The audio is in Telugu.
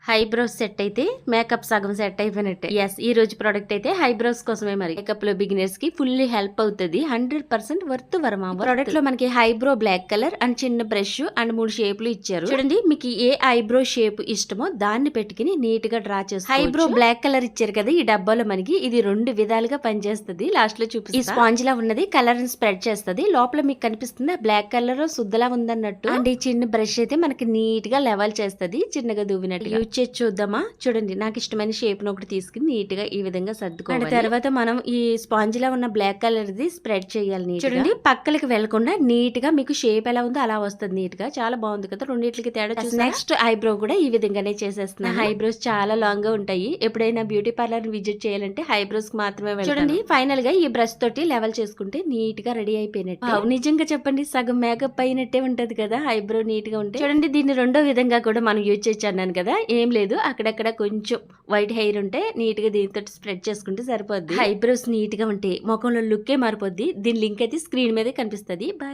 హైబ్రోస్ సెట్ అయితే మేకప్ సగం సెట్ అయిపోయినట్టే. ఎస్, ఈ రోజు ప్రోడక్ట్ అయితే హైబ్రోస్ కోసమే. మరి మేకప్ లో బిగినర్స్ కి ఫుల్లీ హెల్ప్ అవుతుంది. 100% వర్త్ వర్మ. ప్రోడక్ట్ లో మనకి హైబ్రో బ్లాక్ కలర్ అండ్ చిన్న బ్రష్ అండ్ 3 షేపులు ఇచ్చారు. చూడండి, మీకు ఏ ఐబ్రో షేప్ ఇష్టమో దాన్ని పెట్టుకుని నీట్ గా డ్రా చేస్తారు. హైబ్రో బ్లాక్ కలర్ ఇచ్చారు కదా ఈ డబ్బాలో, మనకి ఇది 2 విధాలుగా పనిచేస్తుంది. లాస్ట్ లో చూపిస్తాను. ఈ స్పాంజ్ లా ఉన్నది కలర్ స్ప్రెడ్ చేస్తుంది. లోపల మీకు కనిపిస్తుంది బ్లాక్ కలర్ సుద్దలా ఉందన్నట్టు. అండ్ ఈ చిన్న బ్రష్ అయితే మనకి నీట్ గా లెవెల్ చేస్తుంది, చిన్నగా దువ్వినట్టుగా. చూద్దామా? చూడండి, నాకు ఇష్టమైన షేప్ ను ఒకటి తీసుకుని నీట్ గా ఈ విధంగా సర్దుకోవాలి. తర్వాత మనం ఈ స్పాంజ్ లా ఉన్న బ్లాక్ కలర్ ది స్ప్రెడ్ చేయాలి. చూడండి, పక్కలకి వెళ్లకుండా నీట్ గా మీకు షేప్ ఎలా ఉందో అలా వస్తుంది. నీట్ గా చాలా బాగుంది కదా. రెండింటికి తేడా చూసి నెక్స్ట్ ఐబ్రో కూడా ఈ విధంగానే చేసేస్తున్నాను. ఐబ్రోస్ చాలా లాంగ్ గా ఉంటాయి. ఎప్పుడైనా బ్యూటీ పార్లర్ విజిట్ చేయాలంటే ఐబ్రోస్ కి మాత్రమే వెళ్తాను. చూడండి, ఫైనల్ గా ఈ బ్రష్ తోటి లెవెల్ చేసుకుంటే నీట్ గా రెడీ అయిపోయినట్టు. నిజంగా చెప్పండి, సగం మేకప్ అయినట్టే ఉంటది కదా ఐబ్రో నీట్ గా ఉంటే. చూడండి, దీన్ని రెండో విధంగా కూడా మనం యూజ్ చేయొచ్చు అన్నాను కదా. ఏం లేదు, అక్కడక్కడ కొంచెం వైట్ హెయిర్ ఉంటే నీట్ గా దీంతో స్ప్రెడ్ చేసుకుంటే సరిపోద్ది. ఐబ్రోస్ నీట్ గా ఉంటే ముఖంలో లుక్కే మారిపోద్ది. దీని లింక్ అయితే స్క్రీన్ మీద కనిపిస్తుంది. బాయ్.